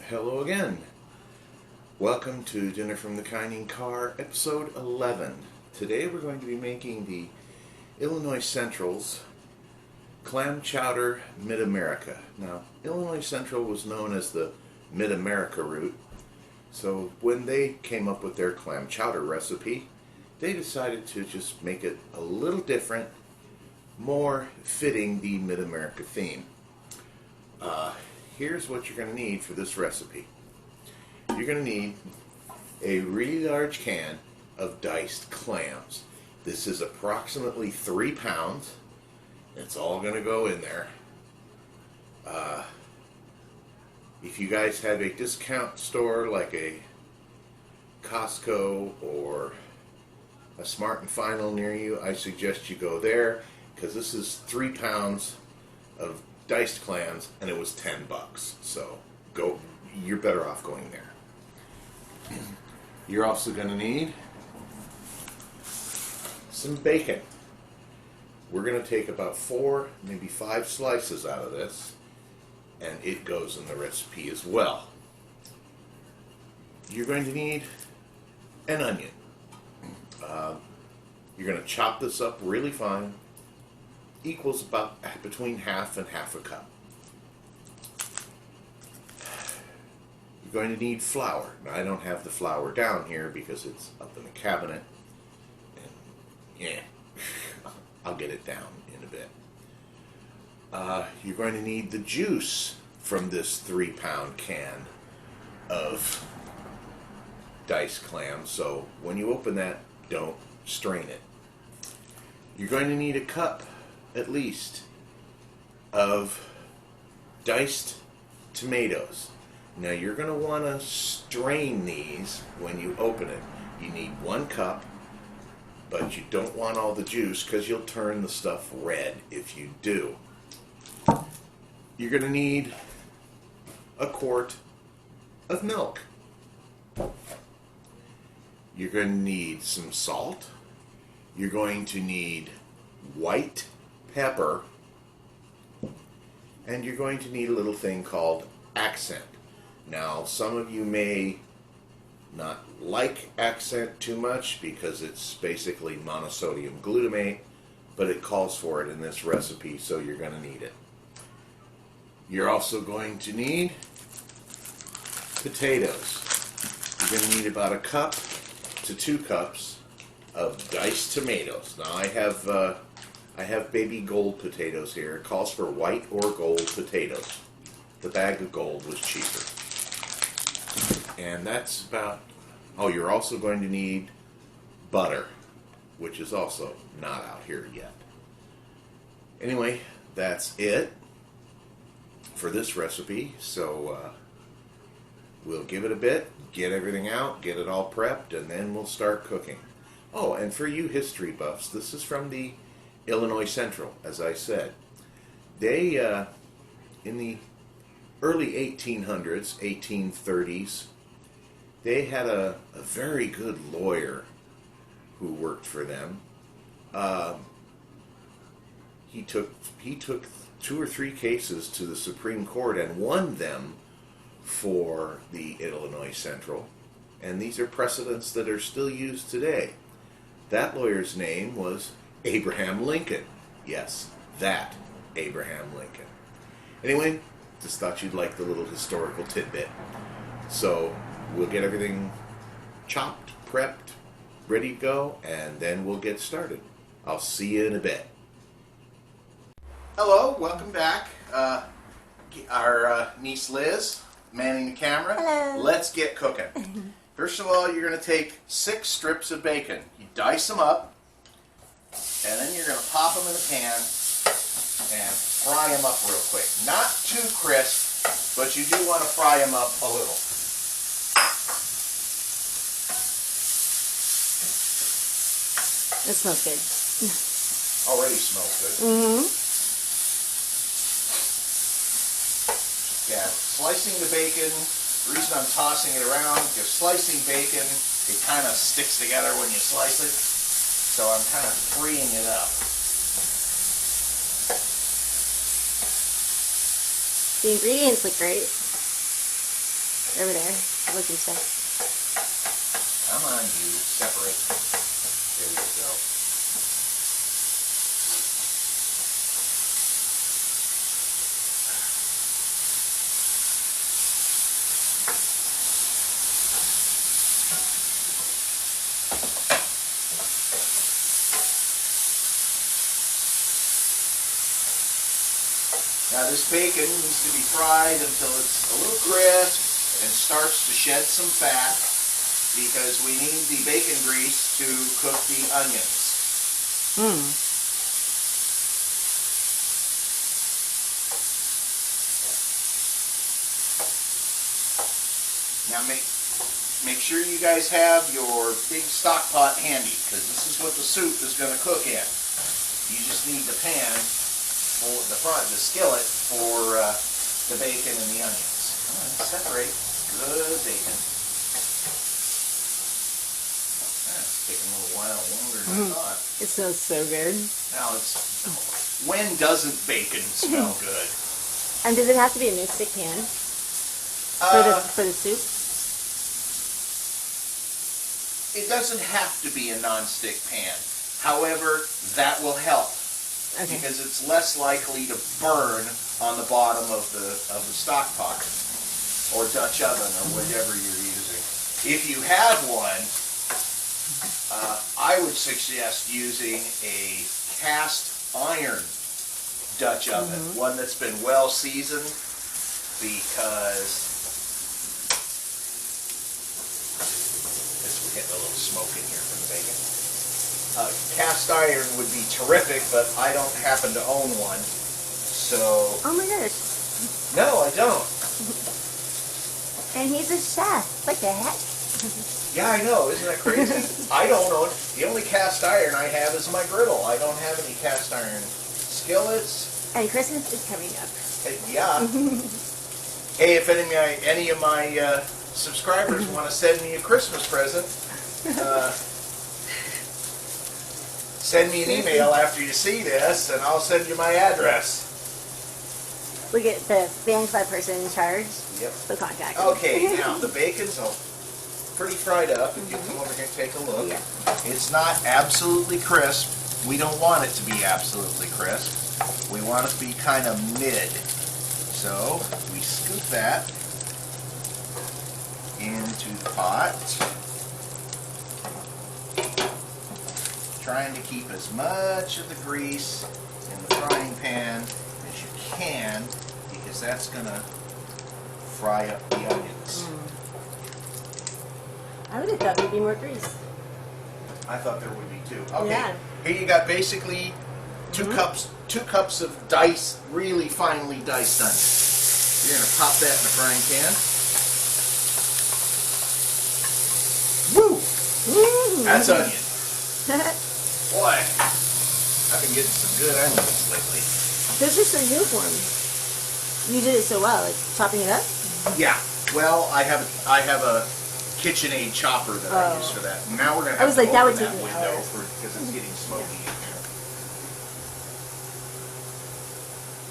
Hello again. Welcome to Dinner from the Kinding Car, episode 11. Today we're going to be making the Illinois Central's Clam Chowder Mid-America. Now, Illinois Central was known as the Mid-America route, so when they came up with their clam chowder recipe, they decided to just make it a little different, more fitting the Mid-America theme. Here's what you're going to need for this recipe. You're going to need a really large can of diced clams. This is approximately 3 pounds. It's all going to go in there. If you guys have a discount store like a Costco or a Smart and Final near you, I suggest you go there, because this is 3 pounds of diced clams and it was $10. So you're better off going there. You're also going to need some bacon. We're going to take about 4, maybe 5 slices out of this, and it goes in the recipe as well. You're going to need an onion. You're going to chop this up really fine. Equals about between half and half a cup. You're going to need flour. Now, I don't have the flour down here because it's up in the cabinet. And yeah, I'll get it down in a bit. You're going to need the juice from this 3-pound can of diced clams. So when you open that, don't strain it. You're going to need a cup at least of diced tomatoes. Now you're going to want to strain these when you open it. You need 1 cup, but you don't want all the juice because you'll turn the stuff red if you do. You're going to need a quart of milk. You're going to need some salt. You're going to need white pepper, and you're going to need a little thing called accent. Now, some of you may not like accent too much because it's basically monosodium glutamate, but it calls for it in this recipe, so you're going to need it. You're also going to need potatoes. You're going to need about 1 cup to 2 cups of diced tomatoes. Now, I have baby gold potatoes here. It calls for white or gold potatoes. The bag of gold was cheaper. And that's about... Oh, you're also going to need butter, which is also not out here yet. Anyway, that's it for this recipe. So we'll give it a bit, get everything out, get it all prepped, and then we'll start cooking. Oh, and for you history buffs, this is from the Illinois Central, as I said. They, in the early 1800s, 1830s, they had a very good lawyer who worked for them. He took 2 or 3 cases to the Supreme Court and won them for the Illinois Central. And these are precedents that are still used today. That lawyer's name was Abraham Lincoln. Yes, that Abraham Lincoln. Anyway, just thought you'd like the little historical tidbit. So we'll get everything chopped, prepped, ready to go, and then we'll get started. I'll see you in a bit. Hello, welcome back. Our niece Liz manning the camera. Hello. Let's get cooking. First of all, you're going to take 6 strips of bacon. You dice them up, and then you're going to pop them in a pan and fry them up real quick. Not too crisp, but you do want to fry them up a little. It smells good. Already smells good. Mm-hmm. Yeah, slicing the bacon, the reason I'm tossing it around, because slicing bacon, it kind of sticks together when you slice it. So I'm kind of freeing it up. The ingredients look great. Over there. Looking stuff. Come on, you. Separate. There you go. Now this bacon needs to be fried until it's a little crisp and starts to shed some fat because we need the bacon grease to cook the onions. Now make sure you guys have your big stock pot handy because this is what the soup is going to cook in. You just need the pan for the skillet for the bacon and the onions. Come on, separate good bacon. That's taking a little while longer than I thought. It smells so good. Now when doesn't bacon smell good? And does it have to be a nonstick pan for the soup? It doesn't have to be a non-stick pan. However, that will help. Okay. Because it's less likely to burn on the bottom of the stock pot or Dutch oven or whatever you're using. If you have one, I would suggest using a cast iron Dutch oven, one that's been well seasoned, because we're getting a little smoke in here from the bacon. Cast iron would be terrific, but I don't happen to own one, so... Oh my gosh. No, I don't. And he's a chef. What the heck? Yeah, I know. Isn't that crazy? I don't own... The only cast iron I have is my griddle. I don't have any cast iron skillets. And Christmas is coming up. Yeah. Hey, if any of my subscribers want to send me a Christmas present, send me an email after you see this, and I'll send you my address. We get the fan club person in charge. Yep. The contact. Okay, now the bacon's all pretty fried up. If you come over here and take a look. Yeah. It's not absolutely crisp. We don't want it to be absolutely crisp. We want it to be kind of mid. So we scoop that into the pot. Trying to keep as much of the grease in the frying pan as you can, because that's going to fry up the onions. I would have thought there'd be more grease. I thought there would be too. Okay, Yeah. Here you got basically two cups of diced, really finely diced onions. You're going to pop that in the frying pan. Woo! That's onion. Boy, I've been getting some good onions lately. This is so uniform. You did it so well, like chopping it up? Yeah. Well, I have a KitchenAid chopper that I use for that. Now we're gonna have to open that window because it's getting smoky in here.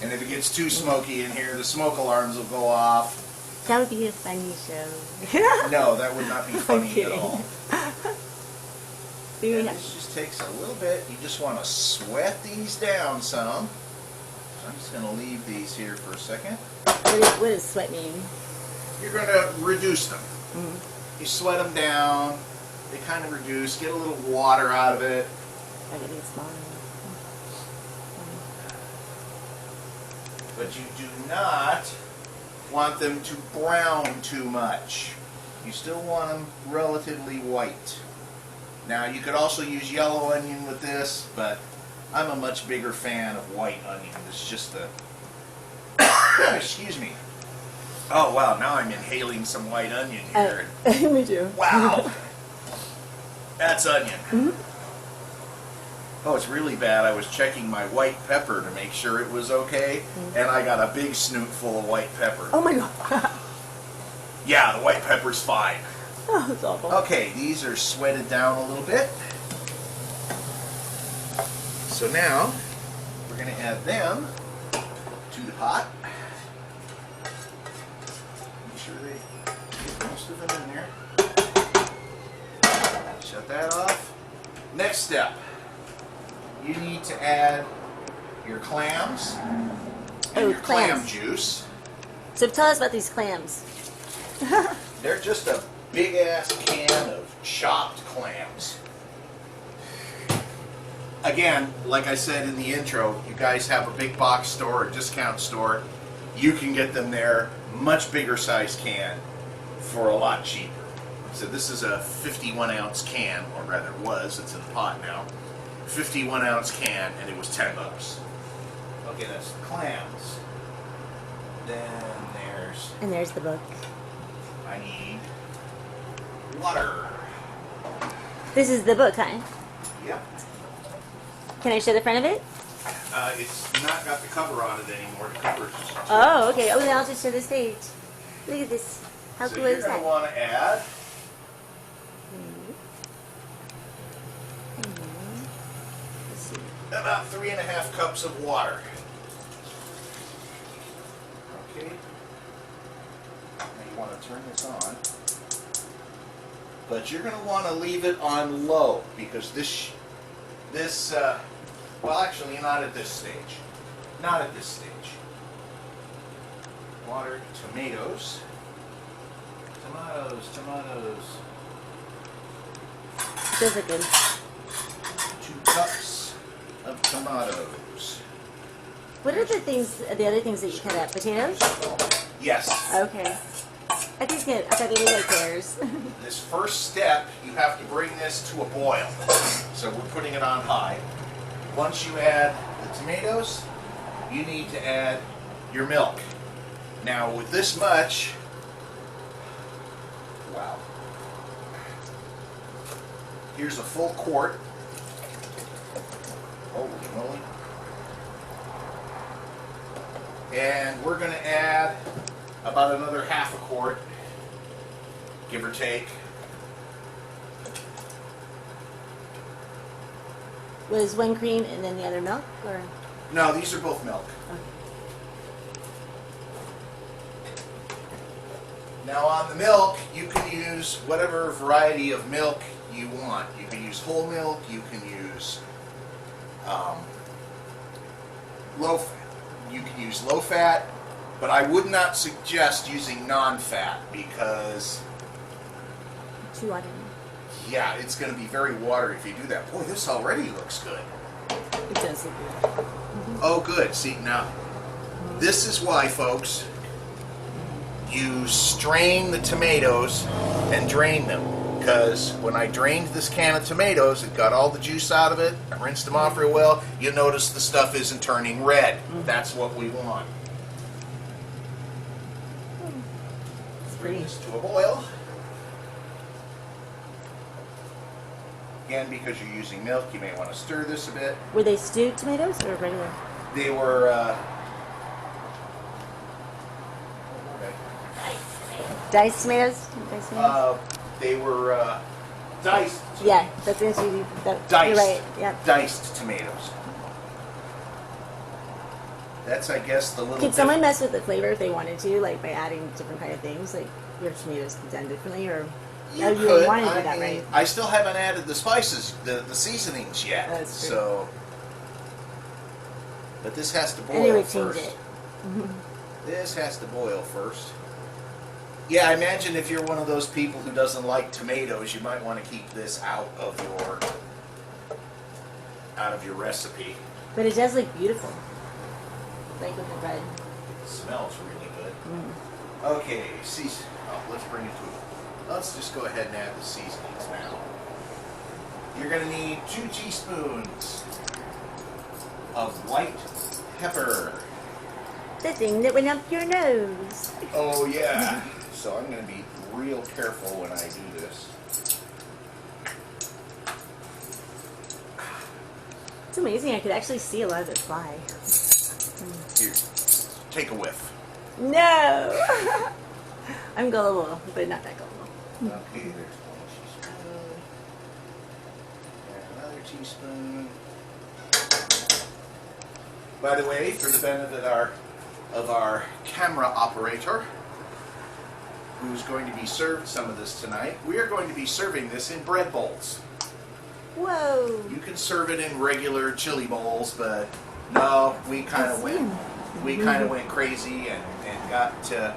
And if it gets too smoky in here, the smoke alarms will go off. That would be a funny show. No, that would not be funny at all. And Yeah. this just takes a little bit. You just want to sweat these down some. I'm just going to leave these here for a second. What does sweat mean? You're going to reduce them. You sweat them down. They kind of reduce. Get a little water out of it. Everything's smaller. But you do not want them to brown too much. You still want them relatively white. Now, you could also use yellow onion with this, but I'm a much bigger fan of white onion. It's just the... Excuse me. Oh, wow, now I'm inhaling some white onion here. Me too. Wow. That's onion. Oh, it's really bad. I was checking my white pepper to make sure it was okay, and I got a big snoot full of white pepper. Oh my god. Yeah, the white pepper's fine. Oh, that's awful. Okay, these are sweated down a little bit. So now, we're going to add them to the pot. Make sure they get most of them in there. Shut that off. Next step, you need to add your clams and your clam juice. So tell us about these clams. They're just a big ass can of chopped clams. Again, like I said in the intro, you guys have a big box store or discount store. You can get them there, much bigger size can, for a lot cheaper. So this is a 51 ounce can, or rather it was, it's in the pot now. 51 ounce can, and it was $10. Okay, that's the clams. Then there's... And there's the book. I need water. This is the book, huh? Yep. Can I show the front of it? It's not got the cover on it anymore. The cover's Oh, okay. Oh, then I'll just show this page. Look at this. How so cool you're is going that? to want to add Let's see. about 3.5 cups of water. Okay. Now you want to turn this on. But you're going to want to leave it on low because this, well, actually, not at this stage. Not at this stage. Water, tomatoes. Tomatoes. Those are good. 2 cups of tomatoes. What are the other things that you cut up? Potatoes? Yes. Okay. I thought they were like pears. This first step, you have to bring this to a boil. So we're putting it on high. Once you add the tomatoes, you need to add your milk. Now with this much, wow. Here's a full quart. Holy moly. And we're going to add about another half a quart, give or take. Was one cream and then the other milk, or? No, these are both milk. Okay. Now on the milk, you can use whatever variety of milk you want. You can use whole milk, you can use low fat, but I would not suggest using non-fat because, Too watery. yeah, it's going to be very watery if you do that. Boy, this already looks good. It does look good. Oh, good. See, now, this is why, folks, you strain the tomatoes and drain them. Because when I drained this can of tomatoes, it got all the juice out of it. I rinsed them off real well. You'll notice the stuff isn't turning red. That's what we want. Bring this to a boil. Again, because you're using milk, you may want to stir this a bit. Were they stewed tomatoes or regular? They were, Diced tomatoes? they were diced. Yeah, that's interesting. Diced. You're right. Yeah. Diced tomatoes. That's, I guess, the little. Could someone mess with the flavor if they wanted to, like by adding different kind of things, like your tomatoes done differently, or You oh, could. you want to do I that, mean, right? I still haven't added the spices, the seasonings yet. That's true. So, but this has to boil And it would first. change it. This has to boil first. Yeah, I imagine if you're one of those people who doesn't like tomatoes, you might want to keep this out of your recipe. But it does look beautiful, like with the bread. It smells really good. Mm. Okay, let's bring it to. Let's just go ahead and add the seasonings now. You're going to need 2 teaspoons of white pepper. The thing that went up your nose. Oh yeah. So I'm going to be real careful when I do this. It's amazing. I could actually see a lot of it fly. Here, take a whiff. No! I'm gullible, but not that gullible. Okay, there's 1 teaspoon. And another teaspoon. By the way, for the benefit of our camera operator, who's going to be served some of this tonight. We are going to be serving this in bread bowls. Whoa. You can serve it in regular chili bowls, but no, we kind of went crazy and got to.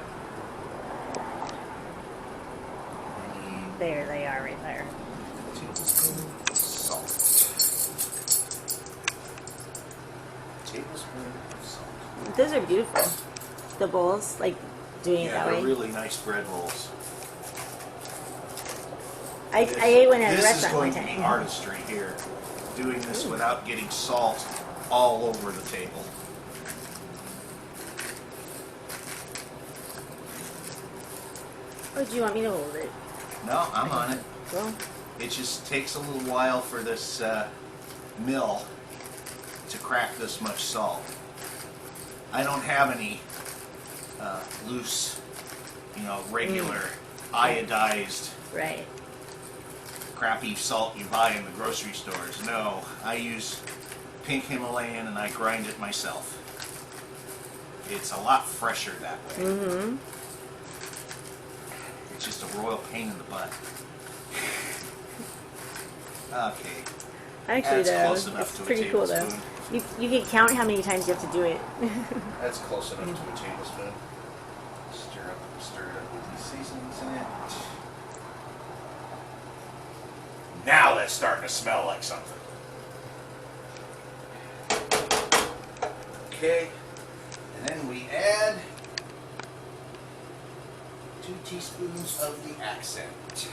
There they are, right there. Tablespoon salt. Tablespoon of salt. Those are beautiful. The bowls, like doing it that they're way. really nice bread rolls. I ate one at a This is restaurant one going to be time. artistry here. Doing this without getting salt all over the table. Oh, do you want me to hold it? No, I'm on it. Well, It just takes a little while for this mill to crack this much salt. I don't have any loose, regular iodized right. crappy salt you buy in the grocery stores. No, I use pink Himalayan and I grind it myself. It's a lot fresher that way. Mm-hmm. It's just a royal pain in the butt. Okay. Actually, That's though, close enough it's to a pretty cool, though. tablespoon. You can count how many times you have to do it. That's close enough to a tablespoon. Stir it up with these seasonings in it. Now that's starting to smell like something. Okay, and then we add 2 teaspoons of the accent.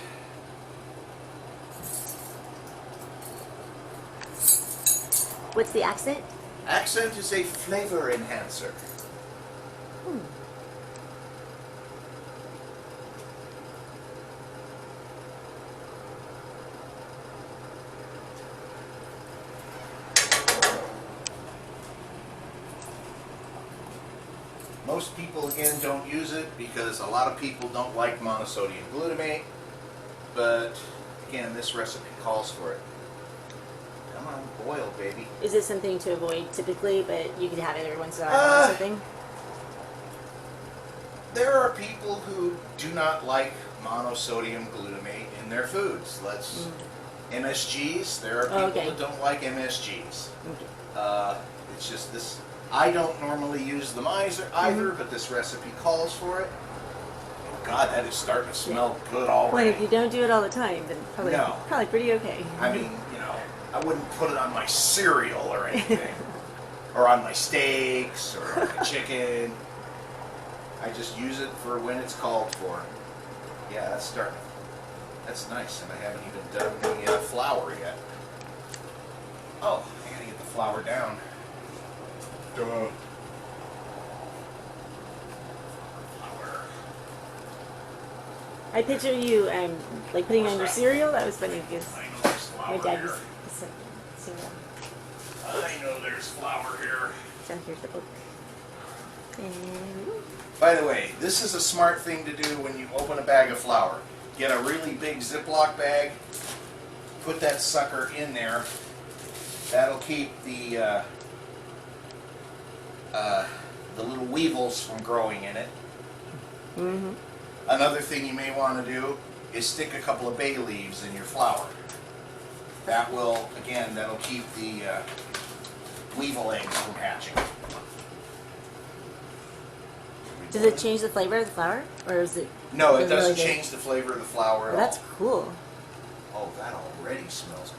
What's the accent? Accent is a flavor enhancer. Most people, again, don't use it because a lot of people don't like monosodium glutamate, but again, this recipe calls for it. Come on, boil, baby. Is it something to avoid typically, but you could have it every once in a while or something? There are people who do not like monosodium glutamate in their foods. MSGs, there are people that don't like MSGs. Okay. It's just this. I don't normally use them either, but this recipe calls for it. God, that is starting to smell good already. Well, if you don't do it all the time, then probably pretty okay. I mean, I wouldn't put it on my cereal or anything, or on my steaks, or on my chicken. I just use it for when it's called for. Yeah, that's starting. That's nice, and I haven't even done the flour yet. Oh, I gotta get the flour down. Duh. Flour. I picture you like putting on your cereal. That was funny because I know there's flour my dad here. used to cereal. I know there's flour here. So here's the book. And By the way, this is a smart thing to do when you open a bag of flour. Get a really big Ziploc bag, put that sucker in there. That'll keep the little weevils from growing in it. mm-hmm. Another thing you may want to do is stick a couple of bay leaves in your flour. That will, again, that'll keep the weevil eggs from hatching. Does it change the flavor of the flour, or is it? No, it really doesn't good? change the flavor of the flour at Well, that's all. cool. Oh, that already smells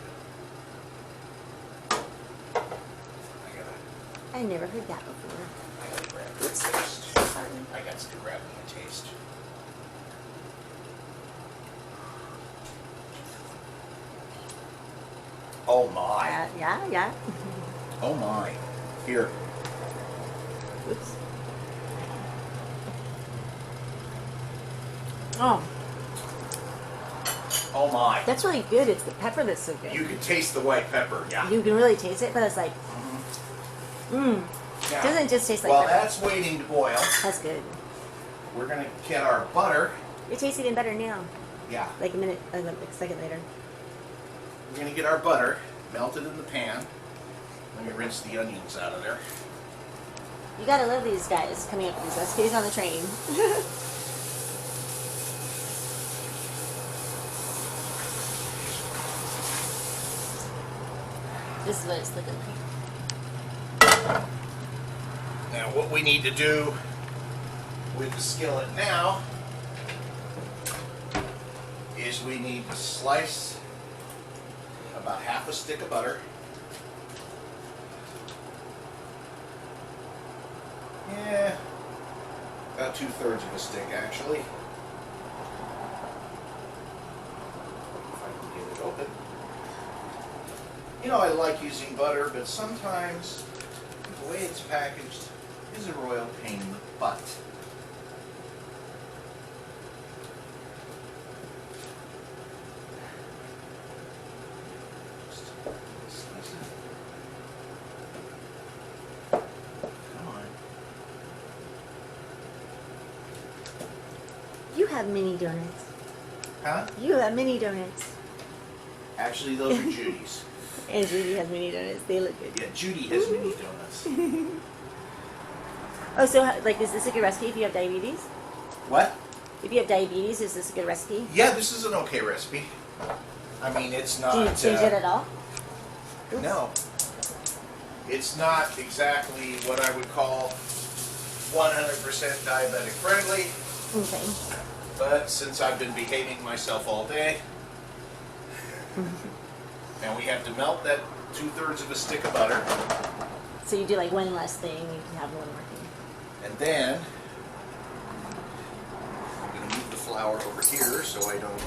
good. I never heard that before. I gotta grab the taste. Sorry. I got to grab the taste. Oh my. Yeah. Oh my. Here. Oops. Oh, Oh my. that's really good. It's the pepper that's so good. You can taste the white pepper. Yeah. You can really taste it, but it's like, Yeah. it doesn't just taste like Well, pepper. that's waiting to boil. That's good. We're going to get our butter. It tastes even better now. Yeah. Like a second later. We're going to get our butter melted in the pan. Let me rinse the onions out of there. You gotta love these guys coming up with these recipes on the train. This is what it's looking like. Now what we need to do with the skillet now is we need to slice about half a stick of butter. Yeah, about 2/3 of a stick actually. If I can get it open. You know, I like using butter, but sometimes the way it's packaged is a royal pain in the butt. Just slice it. Come on. You have mini donuts. Huh? You have mini donuts. Actually, those are Judy's. And Judy has mini donuts. They look good. Yeah, Judy has mini donuts. Oh, so like, is this a good recipe if you have diabetes? What? If you have diabetes, is this a good recipe? Yeah, this is an okay recipe. I mean, it's not... Do you change it at all? Oops. No. It's not exactly what I would call 100% diabetic friendly. Okay. But since I've been behaving myself all day, and we have to melt that 2/3 of a stick of butter, So you do like one less thing, you can have one more thing. and then I'm going to move the flour over here so I don't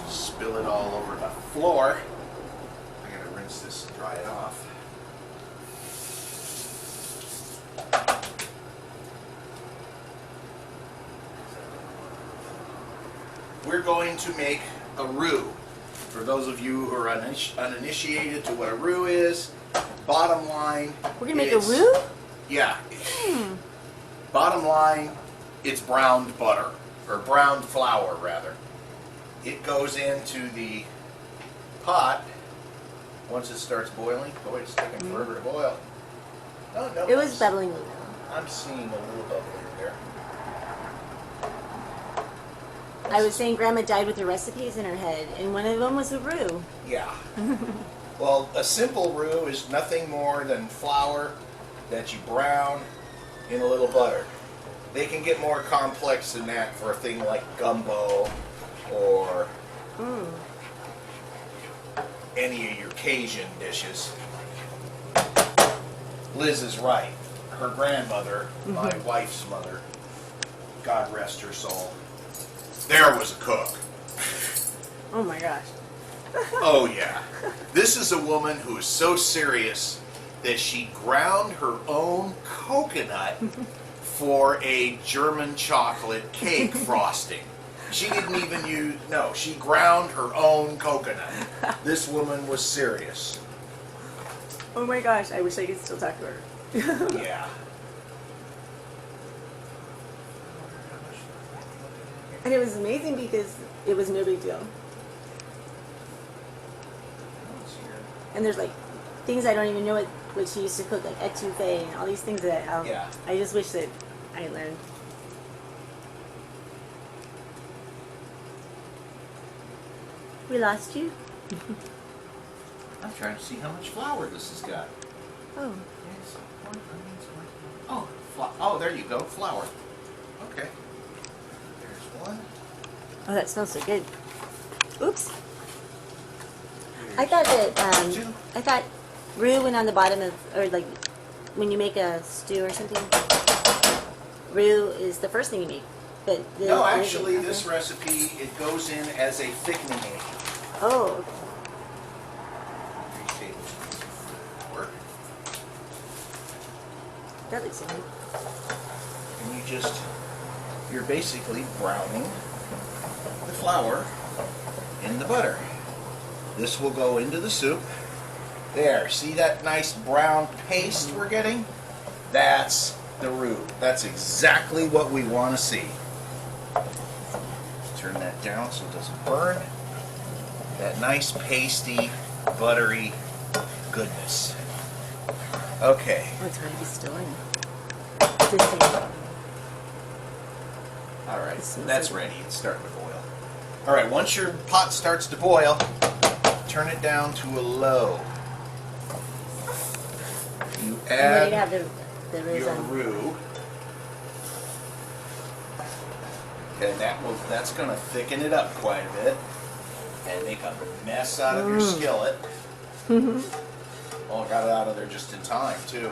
spill it all over the floor. I got to rinse this and dry it off. We're going to make a roux. For those of you who are uninitiated to what a roux is, bottom line... We're going to make a roux? Yeah. Bottom line, it's browned butter, or browned flour, rather. It goes into the pot once it starts boiling. Boy, it's taking forever to boil. Oh, no. It was bubbling a little. I'm seeing a little bubbling there. I was saying Grandma died with the recipes in her head, and one of them was a roux. Yeah. Well, a simple roux is nothing more than flour that you brown in a little butter. They can get more complex than that for a thing like gumbo or any of your Cajun dishes. Liz is right. Her grandmother, my wife's mother, God rest her soul, there was a cook. Oh my gosh. Oh yeah. This is a woman who is so serious that she ground her own coconut for a German chocolate cake frosting. She didn't even use, no, she ground her own coconut. This woman was serious. Oh my gosh, I wish I could still talk to her. Yeah. And it was amazing because it was no big deal. And there's like things I don't even know what she used to cook, like etouffee and all these things that Yeah. I just wish that I had learned. We lost you? I'm trying to see how much flour this has got. Oh. Oh, there you go, flour. Okay. There's one. Oh, that smells so good. Oops. I thought that Two. I thought roux went on the bottom of, or like when you make a stew or something. Roux is the first thing you make. But No, actually, this recipe, it goes in as a thickening agent. Oh. 3 tablespoons of flour. That looks good. And you're basically browning the flour in the butter. This will go into the soup. There, see that nice brown paste we're getting? That's the roux. That's exactly what we want to see. Turn that down so it doesn't burn. That nice pasty, buttery goodness. Okay. Oh, it's going to be still in. This thing. All right, This smells that's so ready. It's starting to boil. All right, once your pot starts to boil, turn it down to a low. And then you add have the roux your on. roux. And that's going to thicken it up quite a bit and make a mess out of your skillet. Oh, I got it out of there just in time, too.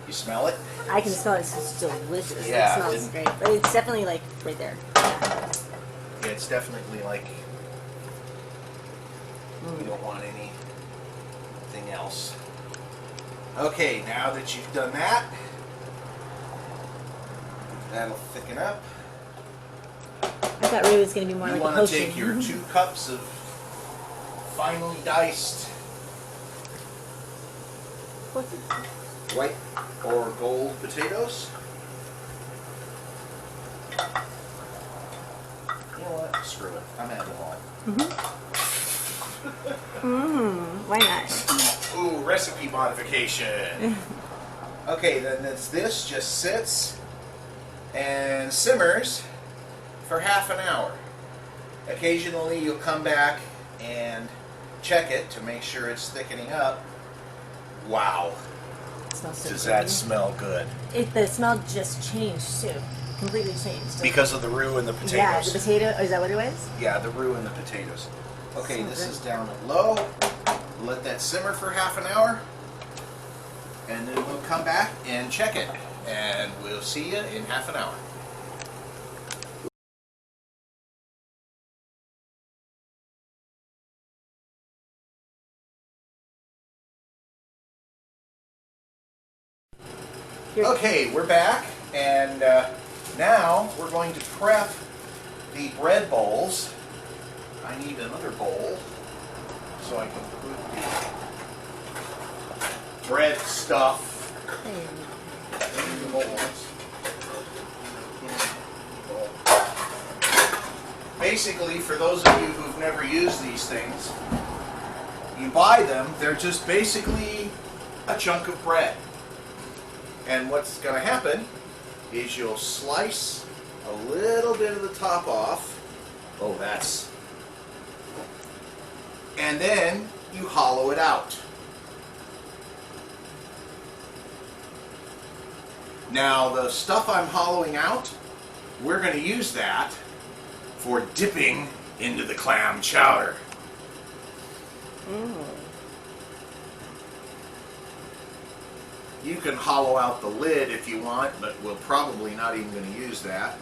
You smell it? I can smell it. It's delicious. Yeah, it smells great. But it's definitely like right there. Yeah. Yeah, it's definitely like we don't want anything else. Okay, now that you've done that, that'll thicken up. I thought roux was going to be more You like a want to potion. take your 2 cups of finely diced white or gold potatoes. You know what? Screw it. I'm adding them all. Why not? Ooh, recipe modification. Okay, then this just sits and simmers for half an hour. Occasionally you'll come back and check it to make sure it's thickening up. Wow. It smells so Does good. that smell good? The smell just changed too. Completely changed. Because of the roux and the potatoes. Yeah, the potato. Is that what it was? Yeah, the roux and the potatoes. Okay, So this good. is down at low. Let that simmer for half an hour. And then we'll come back and check it. And we'll see you in half an hour. Okay, we're back, and now we're going to prep the bread bowls. I need another bowl so I can put the bread stuff in the bowls. Basically, for those of you who've never used these things, you buy them, they're just basically a chunk of bread. And what's going to happen is you'll slice a little bit of the top off. Oh, that's... And then you hollow it out. Now, the stuff I'm hollowing out, we're going to use that for dipping into the clam chowder. You can hollow out the lid if you want, but we're probably not even going to use that.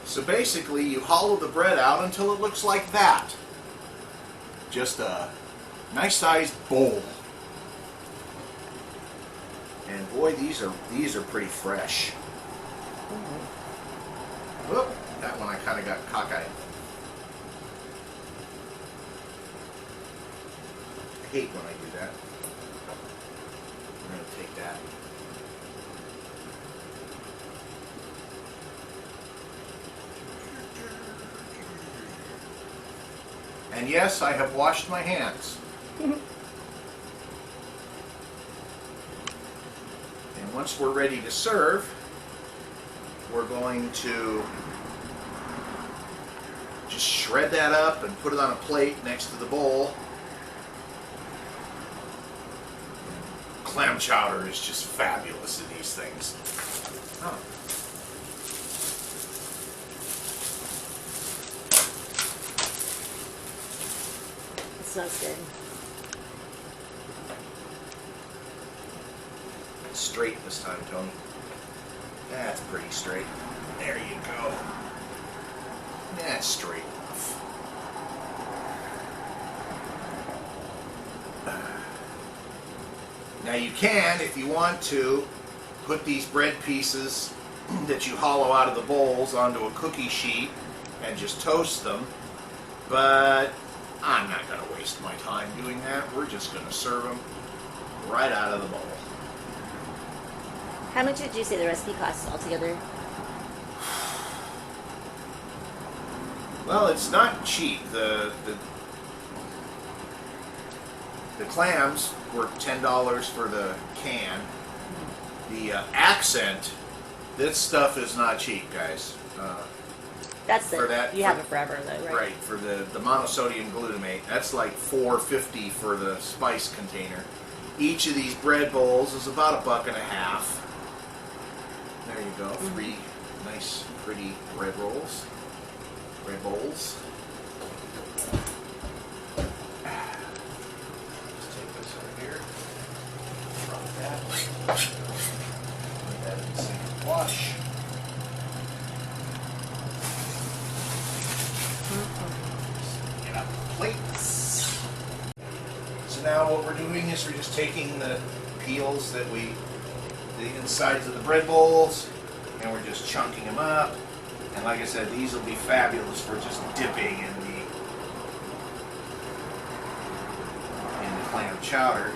So basically, you hollow the bread out until it looks like that. Just a nice sized bowl. And boy, these are pretty fresh. Whoop, that one I kind of got cockeyed. I hate when I do that. I'm going to take that. And yes, I have washed my hands. And once we're ready to serve, we're going to just shred that up and put it on a plate next to the bowl. Clam chowder is just fabulous in these things. Oh. It smells good. Straight this time, Tony. That's pretty straight. There you go. That's straight enough. Now you can, if you want to, put these bread pieces that you hollow out of the bowls onto a cookie sheet and just toast them, but I'm not going to waste my time doing that. We're just going to serve them right out of the bowl. How much did you say the recipe costs altogether? Well, it's not cheap. The clams were $10 for the can. The accent, this stuff is not cheap, guys. That's for it. that- You for- have it forever, though, right? Right, for the monosodium glutamate. That's like $4.50 for the spice container. Each of these bread bowls is about $1.50. There you go. 3 nice, pretty bread rolls. Bread bowls. Let's take this right here. Drop that. Put that in the sink and wash. Get out the plates. So now what we're doing is we're just taking the peels that the insides of the bread bowls, and we're just chunking them up. And like I said, these will be fabulous for just dipping in the clam chowder.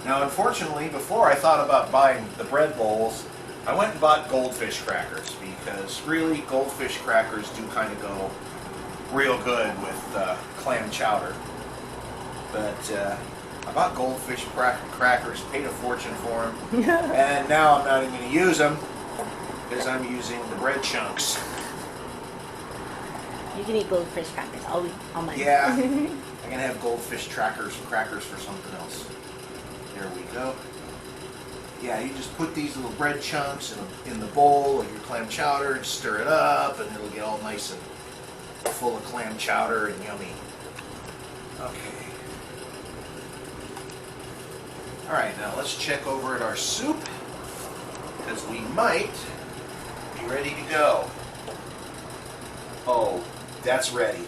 Now, unfortunately, before I thought about buying the bread bowls, I went and bought goldfish crackers, because really goldfish crackers do kind of go real good with clam chowder. But I bought goldfish crackers, paid a fortune for them, and now I'm not even going to use them because I'm using the bread chunks. You can eat goldfish crackers all week, all month. Yeah, I'm going to have goldfish crackers for something else. There we go. Yeah, you just put these little bread chunks in the bowl of your clam chowder and stir it up, and it'll get all nice and full of clam chowder and yummy. Okay. Alright, now let's check over at our soup, because we might be ready to go. Oh, that's ready.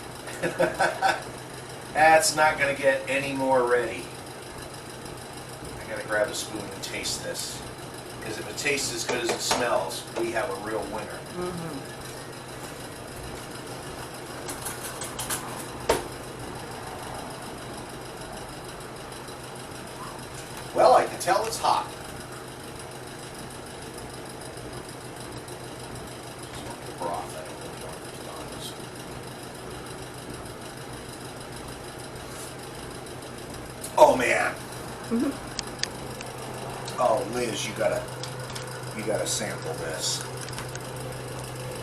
That's not going to get any more ready. I got to grab a spoon and taste this, because if it tastes as good as it smells, we have a real winner. Mm-hmm. Well, I can tell it's hot. Just want the broth. I don't really want it on this. Oh man. Mm-hmm. Oh, Liz, you gotta sample this.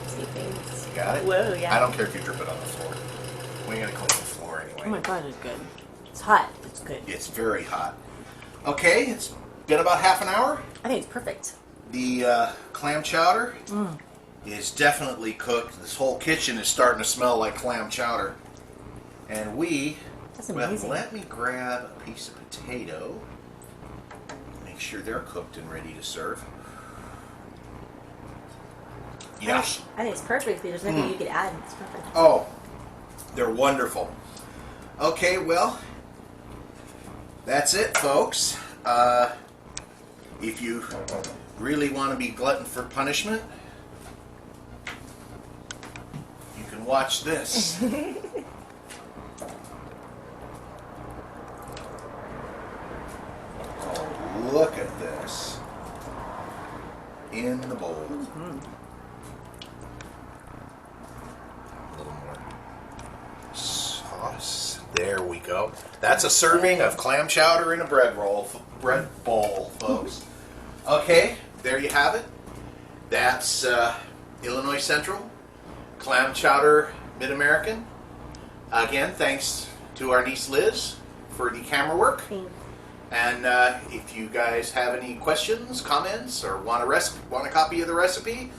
See things. You got it? Whoa, yeah. I don't care if you drip it on the floor. We ain't gonna clean the floor anyway. Oh my god, it's good. It's hot. It's good. It's very hot. Okay, it's been about half an hour. I think it's perfect. The clam chowder is definitely cooked. This whole kitchen is starting to smell like clam chowder. And That's amazing. well, let me grab a piece of potato. Make sure they're cooked and ready to serve. Yeah. I think it's perfect. There's nothing you could add. It's perfect. Oh, they're wonderful. Okay, well, that's it, folks. If you really want to be glutton for punishment, you can watch this. Oh, look at this. In the bowl. A little more sauce. There we go. That's a serving of clam chowder in a bread bowl, folks. Okay, there you have it. That's Illinois Central Clam Chowder Mid-American. Again, thanks to our niece Liz for the camera work. Thanks. And if you guys have any questions, comments, or want a copy of the recipe,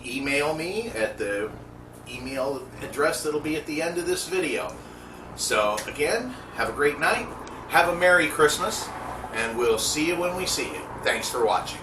email me at the email address that'll be at the end of this video. So again, have a great night, have a Merry Christmas, and we'll see you when we see you. Thanks for watching.